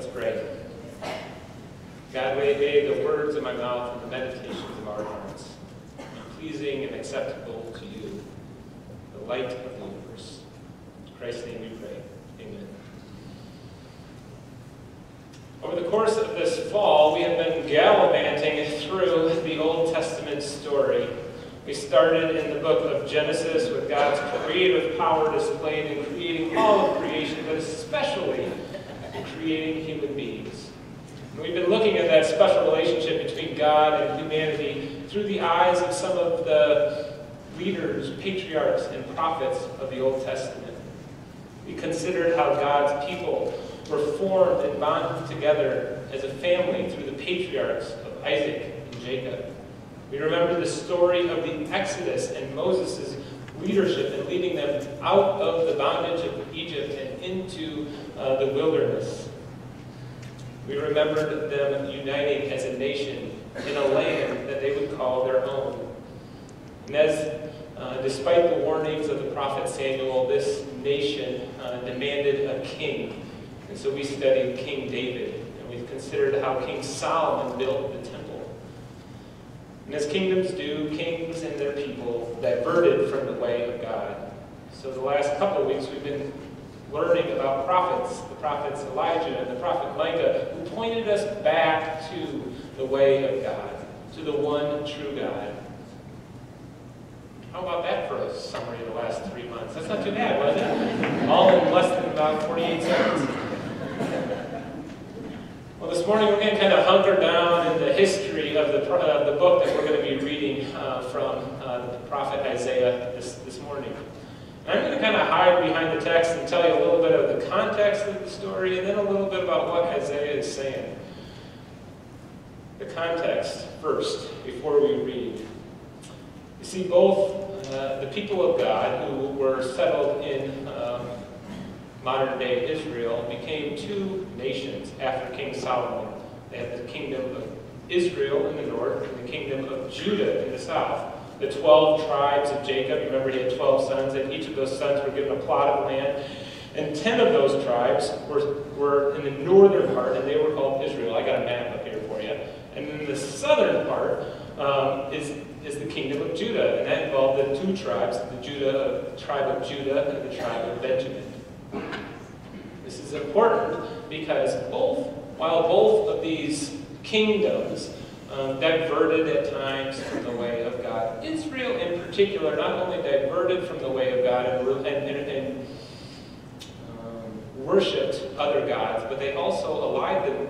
Let's pray. God, may the words of my mouth and the meditations of our hearts be pleasing and acceptable to you, the light of the universe. In Christ's name we pray. Amen. Over the course of this fall, we have been gallivanting through the Old Testament story. We started in the book of Genesis with God's creative power displayed in creating all of creation, but especially in creating human beings. And we've been looking at that special relationship between God and humanity through the eyes of some of the leaders, patriarchs, and prophets of the Old Testament. We considered how God's people were formed and bonded together as a family through the patriarchs of Isaac and Jacob. We remember the story of the Exodus and Moses' leadership in leading them out of the bondage of Egypt and into the wilderness. We remembered them uniting as a nation in a land that they would call their own. And despite the warnings of the prophet Samuel, this nation demanded a king. And so we studied King David, and we've considered how King Solomon built the temple. And as kingdoms do, kings and their people diverted from the way of God. So the last couple of weeks we've been learning about prophets, the prophets Elijah and the prophet Micah, who pointed us back to the way of God, to the one true God. How about that for a summary of the last 3 months? That's not too bad, was it? All in less than about 48 seconds. Well, this morning we're going to kind of hunker down in the history of the book that we're going to be reading from the prophet Isaiah this morning. And I'm going to kind of hide behind the text and tell you a little bit of the context of the story and then a little bit about what Isaiah is saying. The context first, before we read. You see, both the people of God who were settled in modern-day Israel became two nations after King Solomon. They had the kingdom of Israel in the north and the kingdom of Judah in the south. The 12 tribes of Jacob, remember he had 12 sons, and each of those sons were given a plot of land. And 10 of those tribes were in the northern part, and they were called Israel. I got a map up here for you. And then the southern part is the kingdom of Judah, and that involved the two tribes, the tribe of Judah and the tribe of Benjamin. This is important because while both of these kingdoms diverted at times from the way of God, Israel in particular not only diverted from the way of God and worshipped other gods, but they also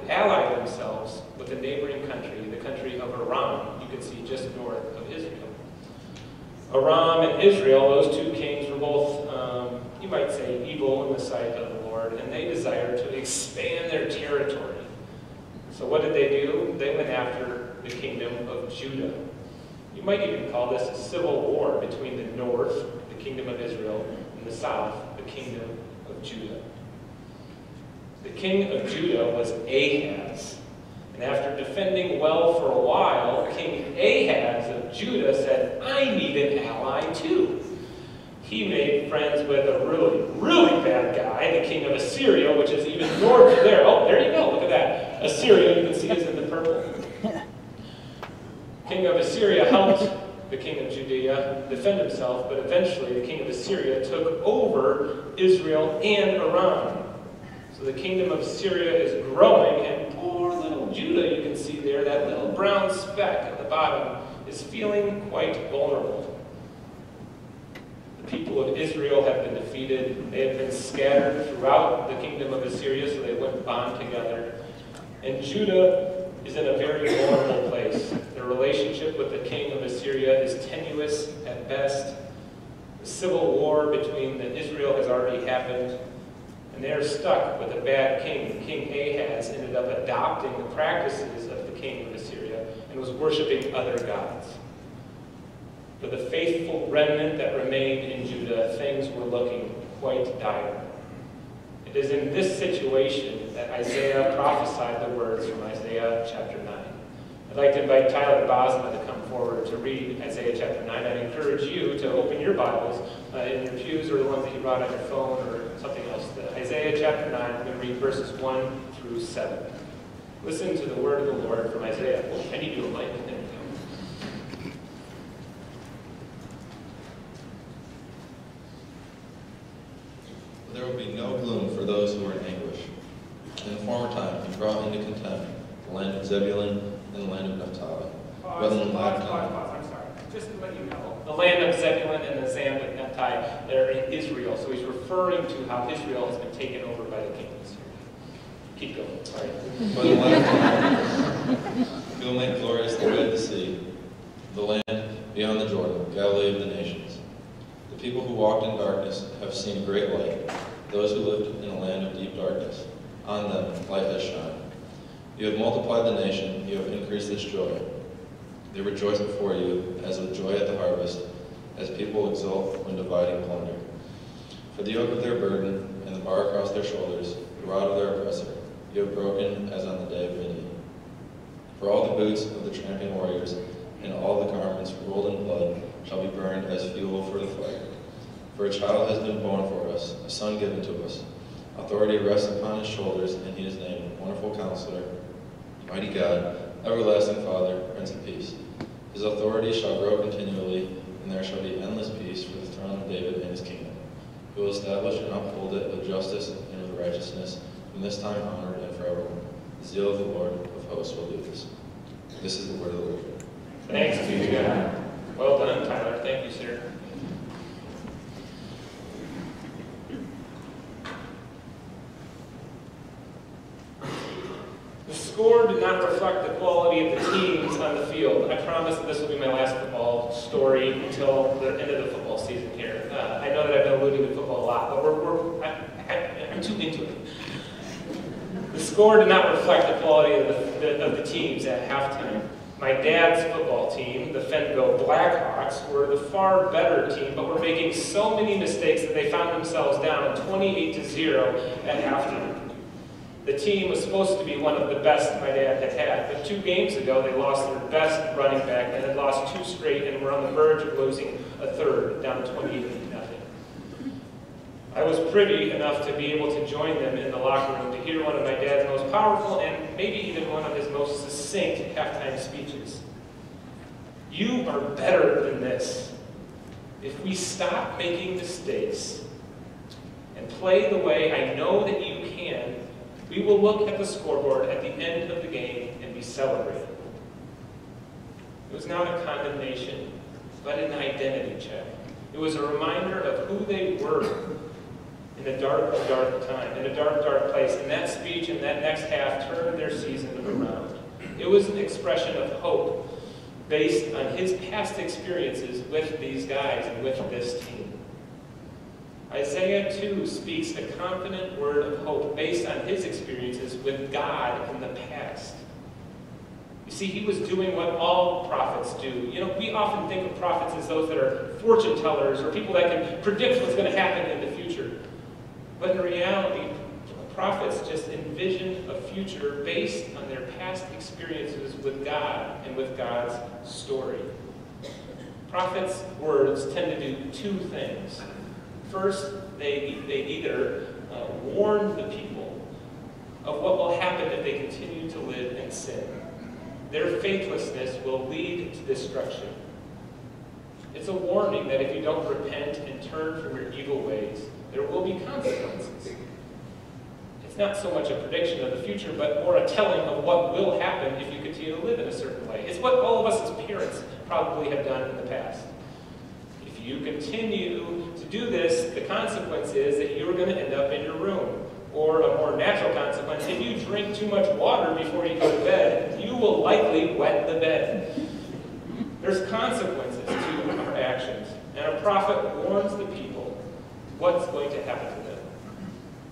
allied themselves with the neighboring country, the country of Aram. You can see just north of Israel. Aram and Israel, those two kings, were both, you might say, evil in the sight of the Lord, and they desired to expand their territory. So what did they do? They went after the kingdom of Judah. You might even call this a civil war between the north, the kingdom of Israel, and the south, the kingdom of Judah. The king of Judah was Ahaz. And after defending well for a while, King Ahaz of Judah said, I need an ally too. He made friends with a really, really bad guy, the king of Assyria, which is even north of there. Oh, there you go. Look at that. Assyria, you can see, is in the purple. King of Assyria helped the king of Judea defend himself, but eventually the king of Assyria took over Israel and Aram. So the kingdom of Assyria is growing, and poor little Judah, you can see there, that little brown speck at the bottom, is feeling quite vulnerable. The people of Israel have been defeated. They have been scattered throughout the kingdom of Assyria, so they wouldn't bond together. And Judah is in a very vulnerable place. Their relationship with the king of Assyria is tenuous at best. The civil war between Israel has already happened. And they are stuck with a bad king. King Ahaz ended up adopting the practices of the king of Assyria and was worshiping other gods. For the faithful remnant that remained in Judah, things were looking quite dire. It is in this situation that Isaiah prophesied the words from Isaiah chapter 9. I'd like to invite Tyler Bosma to come forward to read Isaiah chapter 9. I'd encourage you to open your Bibles in your pews or the ones that you brought on your phone or something else. Isaiah chapter 9, I'm going to read verses 1 through 7. Listen to the word of the Lord from Isaiah. Oh, I need you to light it. There we go. There will be no gloom for those who are in anguish. In the former time, he brought into contempt the land of Zebulun and the land of Naphtali. Pause. I'm sorry. Just to let you know, the land of Zebulun and the land of Naphtali, they're in Israel. So he's referring to how Israel has been taken over by the kings. Keep going. Sorry. But the land he will make glorious the way of the sea, the land beyond the Jordan, Galilee of the nations. The people who walked in darkness have seen great light. Those who lived in a land of deep darkness, on them light has shined. You have multiplied the nation, you have increased its joy. They rejoice before you as with joy at the harvest, as people exult when dividing plunder. For the yoke of their burden and the bar across their shoulders, the rod of their oppressor, you have broken as on the day of Midian. For all the boots of the tramping warriors and all the garments rolled in blood shall be burned as fuel for the fire. For a child has been born for us, a son given to us. Authority rests upon his shoulders, and he is named Wonderful Counselor, Mighty God, Everlasting Father, Prince of Peace. His authority shall grow continually, and there shall be endless peace for the throne of David and his kingdom. He will establish and uphold it with justice and with righteousness, from this time onward and forevermore. The zeal of the Lord of hosts will do this. This is the word of the Lord. Thanks be to God. Well done, Tyler. Thank you, sir. The score did not reflect the quality of the teams on the field. I promise that this will be my last football story until the end of the football season here. I know that I've been alluding to football a lot, but I'm too into it. The score did not reflect the quality of the teams at halftime. My dad's football team, the Fenville Blackhawks, were the far better team, but were making so many mistakes that they found themselves down 28-0 at halftime. The team was supposed to be one of the best my dad had had, but 2 games ago they lost their best running back and had lost 2 straight and were on the verge of losing a third, down 28-0. I was privy enough to be able to join them in the locker room to hear one of my dad's most powerful and maybe even one of his most succinct halftime speeches. You are better than this. If we stop making mistakes and play the way I know that you can, we will look at the scoreboard at the end of the game and be celebrated. It was not a condemnation, but an identity check. It was a reminder of who they were in a dark, dark time, in a dark, dark place. And that speech and that next half turned their season around. It was an expression of hope based on his past experiences with these guys and with this team. Isaiah, too, speaks a confident word of hope based on his experiences with God in the past. You see, he was doing what all prophets do. You know, we often think of prophets as those that are fortune tellers or people that can predict what's going to happen in the future. But in reality, prophets just envision a future based on their past experiences with God and with God's story. Prophets' words tend to do 2 things. First, they either warn the people of what will happen if they continue to live in sin. Their faithlessness will lead to destruction. It's a warning that if you don't repent and turn from your evil ways, there will be consequences. It's not so much a prediction of the future, but more a telling of what will happen if you continue to live in a certain way. It's what all of us as parents probably have done in the past. If you continue to do this, the consequence is that you're going to end up in your room. Or a more natural consequence, if you drink too much water before you go to bed, you will likely wet the bed. There's consequences to our actions. And a prophet warns the people what's going to happen to them.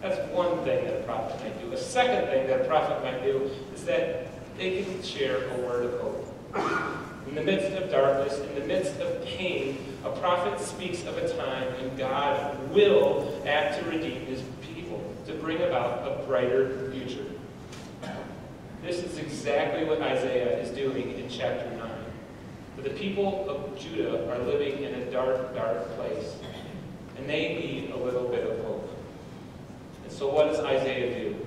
That's one thing that a prophet might do. A second thing that a prophet might do is that they can share a word of hope. In the midst of darkness, in the midst of pain, a prophet speaks of a time when God will act to redeem his people, to bring about a brighter future. This is exactly what Isaiah is doing in chapter 9. For the people of Judah are living in a dark, dark place, and they need a little bit of hope. And so what does Isaiah do?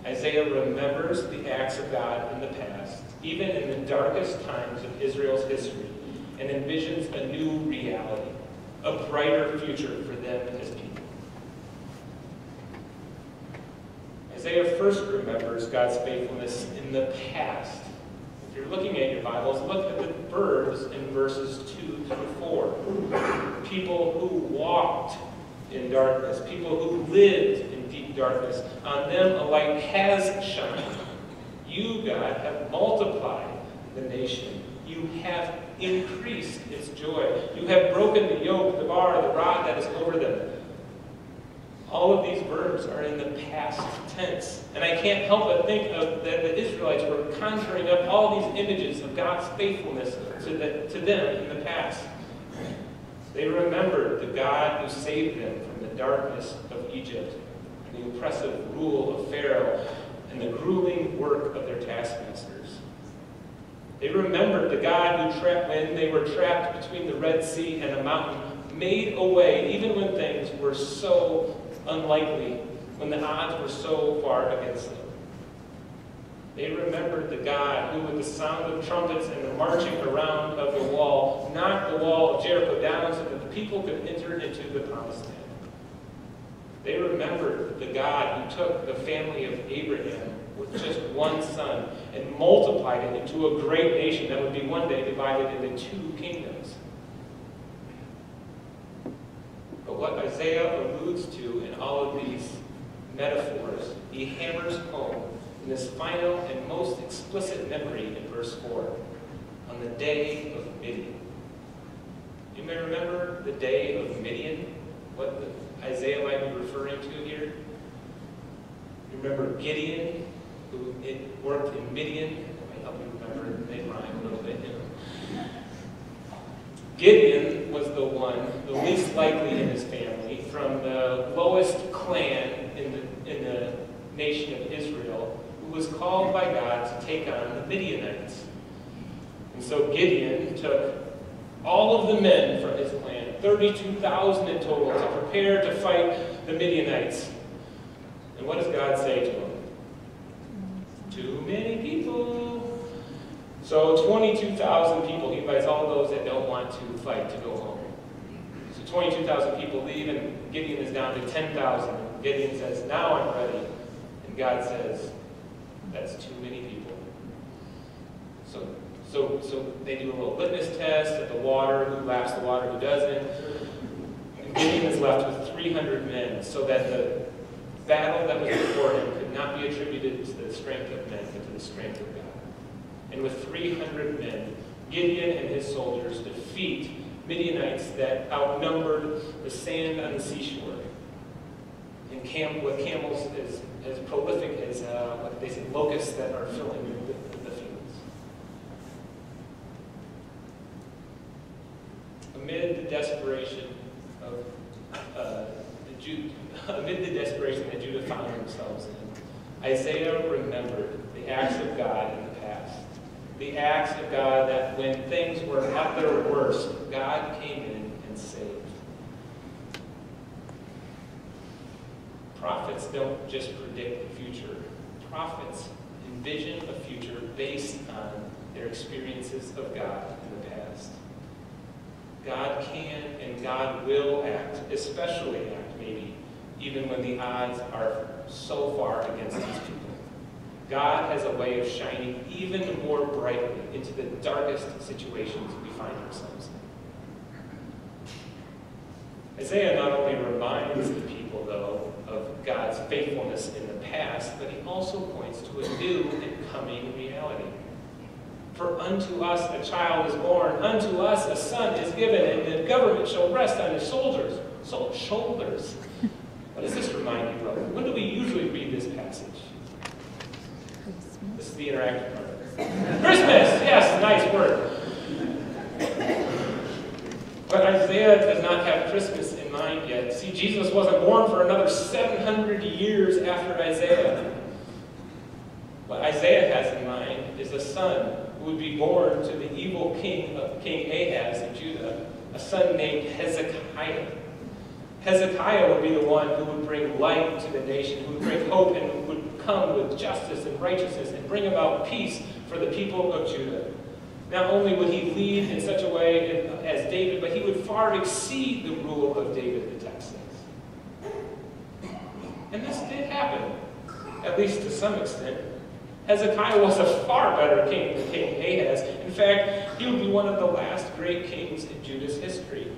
Isaiah remembers the acts of God in the past, even in the darkest times of Israel's history, and envisions a new reality, a brighter future for them as people. Isaiah first remembers God's faithfulness in the past. If you're looking at your Bibles, look at the verbs in verses 2 through 4. People who walked in darkness, people who lived in deep darkness, on them a light has shined. You, God, have multiplied the nation. You have increased its joy. You have broken the yoke, the bar, the rod that is over them. All of these verbs are in the past tense. And I can't help but think of that the Israelites were conjuring up all these images of God's faithfulness to them in the past. They remembered the God who saved them from the darkness of Egypt, and the oppressive rule of Pharaoh, and the grueling work of their taskmasters. They remembered the God who, when they were trapped between the Red Sea and a mountain, made a way even when things were so unlikely, when the odds were so far against them. They remembered the God who, with the sound of trumpets and the marching around of the wall, knocked the wall of Jericho down so that the people could enter into the promised land. They remembered the God who took the family of Abraham with just one son and multiplied it into a great nation that would be one day divided into two kingdoms. But what Isaiah alludes to in all of these metaphors, he hammers home in this final and most explicit memory in verse 4, on the day of Midian. You may remember the day of Midian, what Isaiah might be referring to here. You remember Gideon, who worked in Midian. That might help you remember, they rhyme a little bit, you know. Gideon was the one, the least likely in his family, from the lowest clan in the nation of Israel, who was called by God to take on the Midianites. And so Gideon took all of the men from his clan, 32,000 in total, to prepare to fight the Midianites. And what does God say to him? Too many people. So 22,000 people, he invites all those that don't want to fight to go home. So 22,000 people leave, and Gideon is down to 10,000. Gideon says, now I'm ready. And God says, that's too many people. So they do a little litmus test at the water, who laughs the water, who doesn't. And Gideon is left with 300 men, so that the battle that was before him could not be attributed to the strength of men, but to the strength of God. And with 300 men, Gideon and his soldiers defeat Midianites that outnumbered the sand on the seashore. And with camels as prolific as what they say, locusts that are filling the fields. Amid the desperation that Judah found themselves in, Isaiah remembered the acts of God in the past. The acts of God that when things were at their worst, God came in and saved. Prophets don't just predict the future. Prophets envision a future based on their experiences of God in the past. God can and God will act, especially act, maybe, even when the odds are so far against these people. God has a way of shining even more brightly into the darkest situations we find ourselves in. Isaiah not only reminds the people, though, of God's faithfulness in the past, but he also points to a new and coming reality. For unto us a child is born, unto us a son is given, and the government shall rest on his shoulders. Shoulders. What does this remind you of? When do we usually read this passage? This is the interactive part. Christmas! Yes, nice word. But Isaiah does not have Christmas in mind yet. See, Jesus wasn't born for another 700 years after Isaiah. What Isaiah has in mind is a son who would be born to the evil king Ahaz in Judah, a son named Hezekiah. Hezekiah would be the one who would bring light to the nation, who would bring hope and would come with justice and righteousness and bring about peace for the people of Judah. Not only would he lead in such a way as David, but he would far exceed the rule of David the text says. And this did happen, at least to some extent. Hezekiah was a far better king than King Ahaz. In fact, he would be one of the last great kings in Judah's history.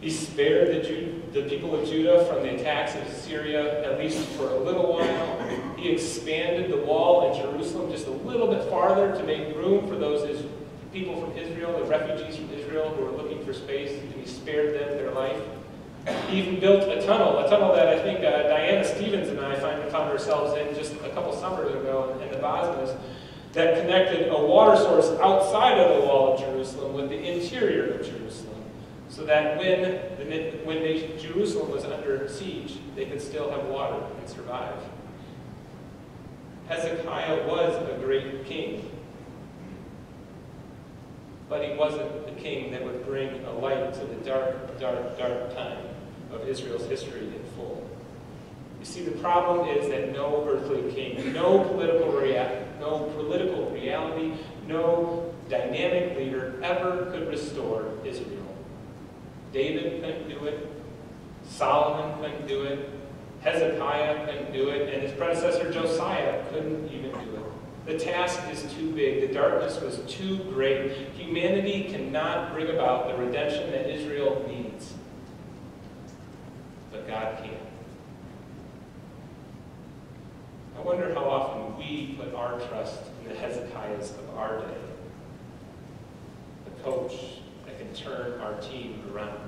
He spared the people of Judah from the attacks of Syria, at least for a little while. He expanded the wall in Jerusalem just a little bit farther to make room for those people from Israel, the refugees from Israel who were looking for space, and he spared them their life. He even built a tunnel that I think Diana Stevens and I found ourselves in just a couple summers ago in the Bosmas, that connected a water source outside of the wall of Jerusalem with the interior of Jerusalem, so that when Jerusalem was under siege, they could still have water and survive. Hezekiah was a great king, but he wasn't the king that would bring a light to the dark, dark, dark time of Israel's history in full. You see, the problem is that no earthly king, no political reality, no dynamic leader ever could restore Israel. David couldn't do it. Solomon couldn't do it. Hezekiah couldn't do it. And his predecessor Josiah couldn't even do it. The task is too big. The darkness was too great. Humanity cannot bring about the redemption that Israel needs. But God can. I wonder how often we put our trust in the Hezekiahs of our day. The coach that can turn our team around.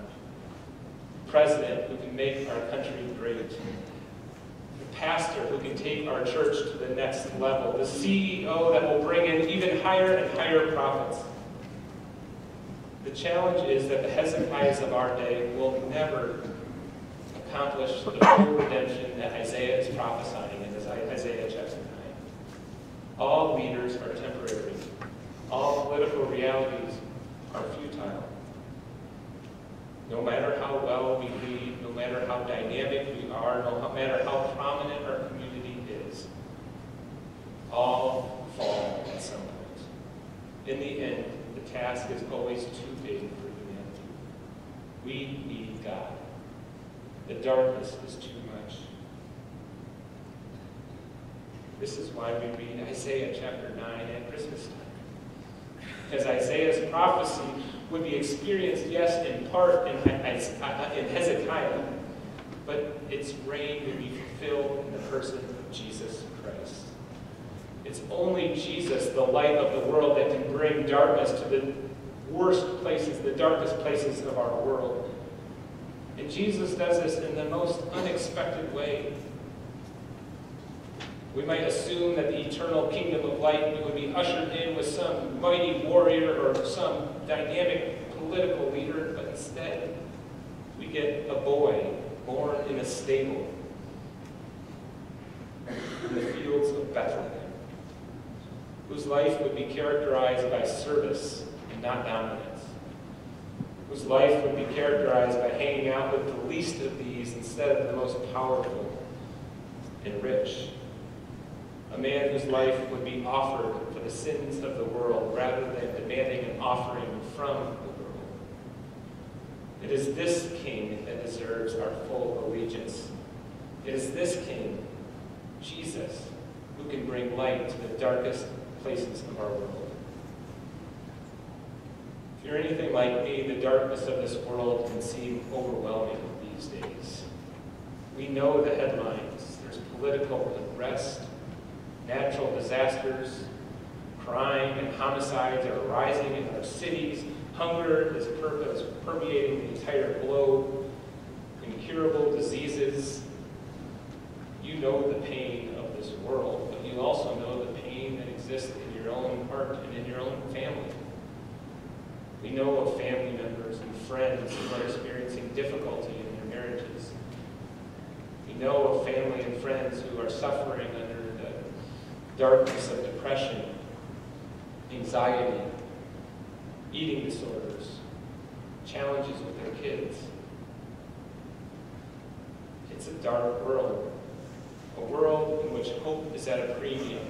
The president who can make our country great. The pastor who can take our church to the next level. The CEO that will bring in even higher and higher profits. The challenge is that the Hezekiahs of our day will never accomplish the full redemption that Isaiah is prophesying in Isaiah chapter 9. All leaders are temporary. All political realities are futile. No matter how well we lead, no matter how dynamic we are, no matter how prominent our community is, all fall at some point. In the end, the task is always too big for humanity. We need God. The darkness is too much. This is why we read Isaiah chapter 9 at Christmas time. Because Isaiah's prophecy would be experienced, yes, in part in Hezekiah, but its reign would be fulfilled in the person of Jesus Christ. It's only Jesus, the light of the world, that can bring darkness to the worst places, the darkest places of our world. And Jesus does this in the most unexpected way. We might assume that the eternal kingdom of light would be ushered in with some mighty warrior or some dynamic political leader, but instead we get a boy born in a stable in the fields of Bethlehem, whose life would be characterized by service and not dominance, whose life would be characterized by hanging out with the least of these instead of the most powerful and rich. A man whose life would be offered for the sins of the world rather than demanding an offering from the world. It is this king that deserves our full allegiance. It is this king, Jesus, who can bring light to the darkest places of our world. If you're anything like me, the darkness of this world can seem overwhelming these days. We know the headlines. There's political unrest, natural disasters, crime and homicides are rising in our cities. Hunger is permeating the entire globe. Incurable diseases. You know the pain of this world, but you also know the pain that exists in your own heart and in your own family. We know of family members and friends who are experiencing difficulty in their marriages. We know of family and friends who are suffering under the darkness of depression, anxiety, eating disorders, challenges with their kids. It's a dark world, a world in which hope is at a premium.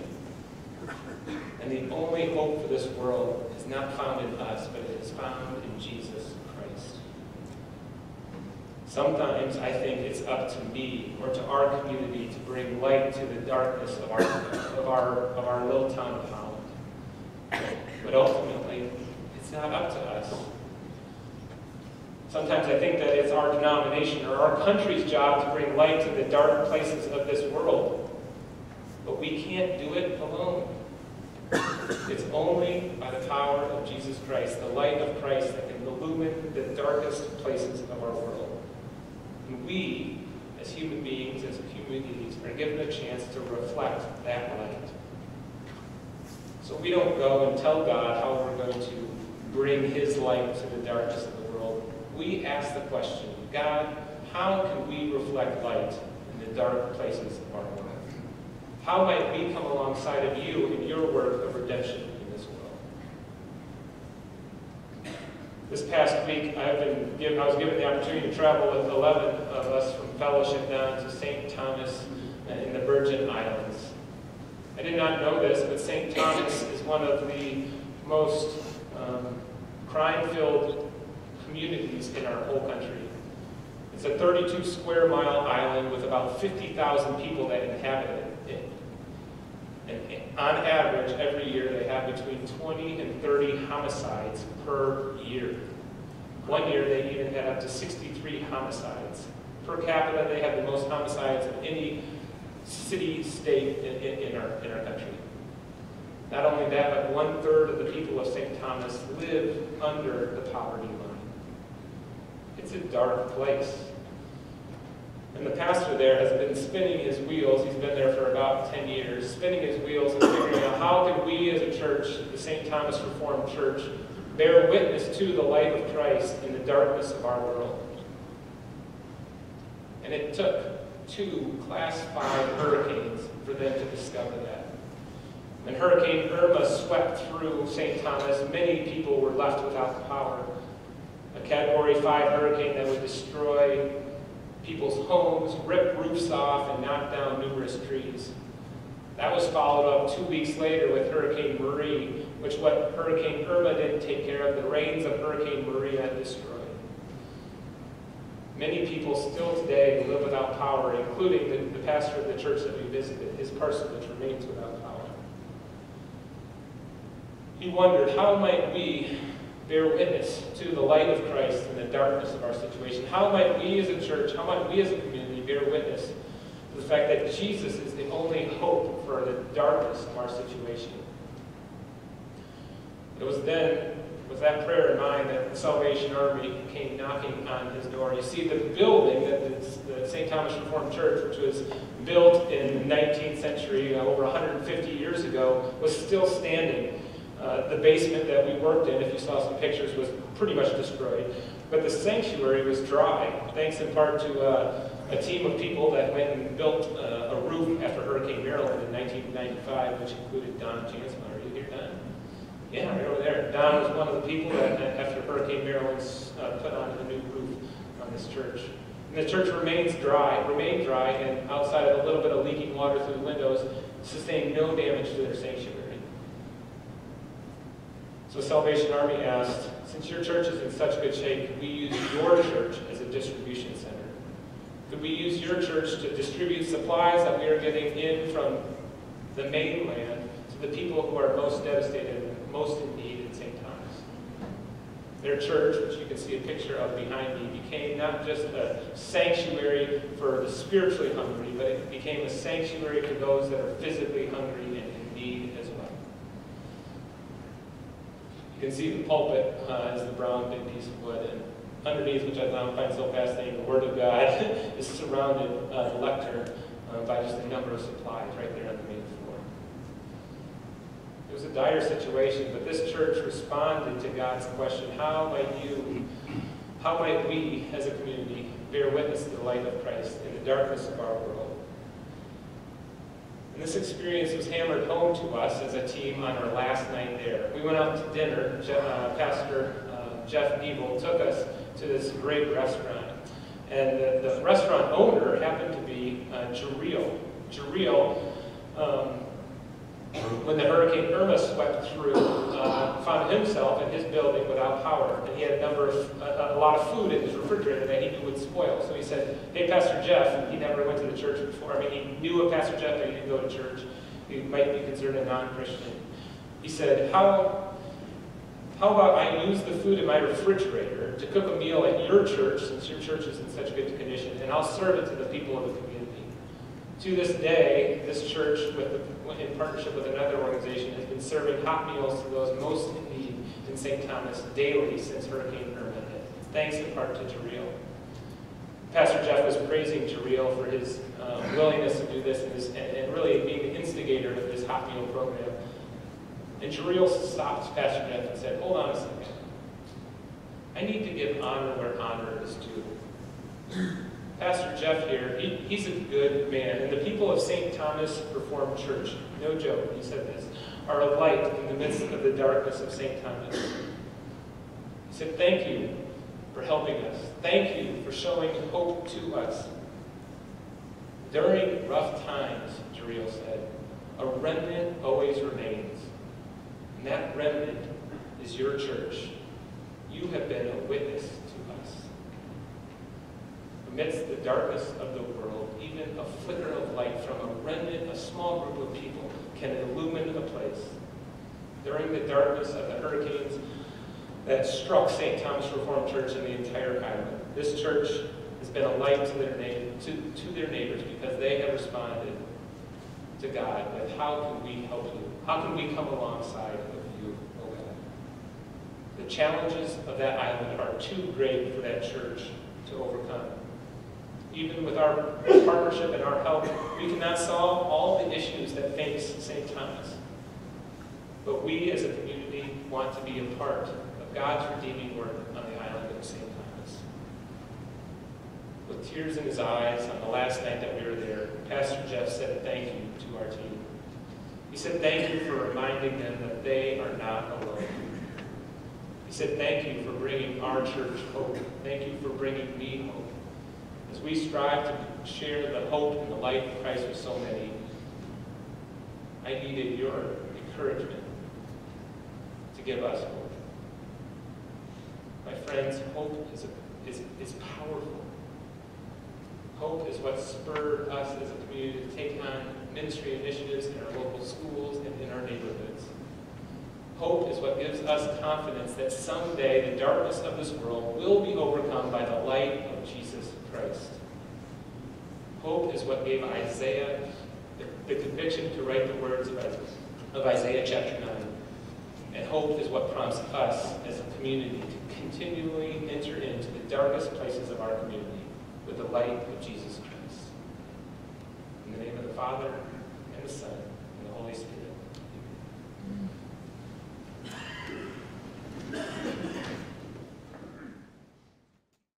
And the only hope for this world is not found in us, but it is found in Jesus Christ. Sometimes I think it's up to me or to our community to bring light to the darkness of our little town of Holland. But ultimately, it's not up to us. Sometimes I think that it's our denomination or our country's job to bring light to the dark places of this world. But we can't do it alone. It's only by the power of Jesus Christ, the light of Christ, that can illumine the darkest places of our world. And we, as human beings, as communities, are given a chance to reflect that light. So we don't go and tell God how we're going to bring His light to the darkness of the world. We ask the question, God, how can we reflect light in the dark places of our world? How might we come alongside of you in your work of redemption in this world? This past week, I was given the opportunity to travel with 11 of us from fellowship down to St. Thomas in the Virgin Islands. I did not know this, but St. Thomas is one of the most crime-filled communities in our whole country. It's a 32 square mile island with about 50,000 people that inhabit it. And on average, every year they have between 20 and 30 homicides per year. One year they even had up to 63 homicides. Per capita, they have the most homicides of any city, state in our country. Not only that, but 1/3 of the people of St. Thomas live under the poverty line. It's a dark place. And the pastor there has been spinning his wheels. He's been there for about 10 years, spinning his wheels and figuring out how can we as a church, the St. Thomas Reformed Church, bear witness to the light of Christ in the darkness of our world. And it took 2 Class 5 hurricanes for them to discover that. When Hurricane Irma swept through St. Thomas, many people were left without power. A Category 5 hurricane that would destroy people's homes, rip roofs off, and knock down numerous trees. That was followed up 2 weeks later with Hurricane Marie, which what Hurricane Irma didn't take care of, the rains of Hurricane Maria destroyed. Many people still today live without power, including the pastor of the church that we visited. His parsonage remains without power. He wondered, how might we bear witness to the light of Christ in the darkness of our situation? How might we as a church, how might we as a community bear witness to the fact that Jesus is the only hope for the darkness of our situation? It was then, with that prayer in mind, that the Salvation Army came knocking on his door. You see, the building, the St. Thomas Reformed Church, which was built in the 19th century, over 150 years ago, was still standing. The basement that we worked in, if you saw some pictures, was pretty much destroyed. But the sanctuary was dry, thanks in part to a team of people that went and built a roof after Hurricane Marilyn in 1995, which included Don Jansen. Are you here, Don? Yeah, right over there. Don was one of the people that, after Hurricane Marilyn, put on a new roof on this church. And the church remained dry, and outside of a little bit of leaking water through the windows, sustained no damage to their sanctuary. So Salvation Army asked, since your church is in such good shape, could we use your church as a distribution center? Could we use your church to distribute supplies that we are getting in from the mainland to the people who are most devastated and most in need in St. Thomas? Their church, which you can see a picture of behind me, became not just a sanctuary for the spiritually hungry, but it became a sanctuary for those that are physically hungry and in need as well. You can see the pulpit is the brown big piece of wood, and underneath, which I find so fascinating, the Word of God is surrounded, the lectern, by just a number of supplies right there on the main floor. It was a dire situation, but this church responded to God's question, how might we as a community bear witness to the light of Christ in the darkness of our world? And this experience was hammered home to us as a team on our last night there. We went out to dinner. Pastor Jeff Neville took us to this great restaurant. And the restaurant owner happened to be Jareel. Jareel, when the Hurricane Irma swept through, found himself in his building without power. And he had a lot of food in his refrigerator that he knew would spoil. So he said, hey, Pastor Jeff, he never went to the church before. I mean, he knew of Pastor Jeff, but he didn't go to church. He might be considered a non-Christian. He said, how about I use the food in my refrigerator to cook a meal at your church, since your church is in such good condition, and I'll serve it to the people of the community. To this day, this church, in partnership with another organization, has been serving hot meals to those most in need in St. Thomas daily since Hurricane Irma hit, thanks in part to Jareel. Pastor Jeff was praising Jareel for his willingness to do this and really being the instigator of this hot meal program. And Jareel stopped Pastor Jeff and said, hold on a second. I need to give honor where honor is due. Pastor Jeff here, he's a good man, and the people of St. Thomas Reformed Church, no joke, he said this, are a light in the midst of the darkness of St. Thomas. He said, thank you for helping us. Thank you for showing hope to us. During rough times, Jareel said, a remnant always remains. And that remnant is your church. You have been a witness to us. Amidst the darkness of the world, even a flicker of light from a remnant, a small group of people, can illumine a place. During the darkness of the hurricanes that struck St. Thomas Reformed Church and the entire island, this church has been a light to their neighbors because they have responded to God with, how can we help you? How can we come alongside of you, oh God? The challenges of that island are too great for that church to overcome. Even with our partnership and our help, we cannot solve all the issues that face St. Thomas. But we as a community want to be a part of God's redeeming work on the island of St. Thomas. With tears in his eyes on the last night that we were there, Pastor Jeff said thank you to our team. He said thank you for reminding them that they are not alone. He said thank you for bringing our church hope. Thank you for bringing me hope. As we strive to share the hope and the light of Christ with so many, I needed your encouragement to give us hope. My friends, hope is powerful. Hope is what spurred us as a community to take on ministry initiatives in our local schools and in our neighborhoods. Hope is what gives us confidence that someday the darkness of this world will be overcome by the light of Jesus Christ. Hope is what gave Isaiah the conviction to write the words of Isaiah chapter 9. And hope is what prompts us as a community to continually enter into the darkest places of our community with the light of Jesus Christ. In the name of the Father, and the Son,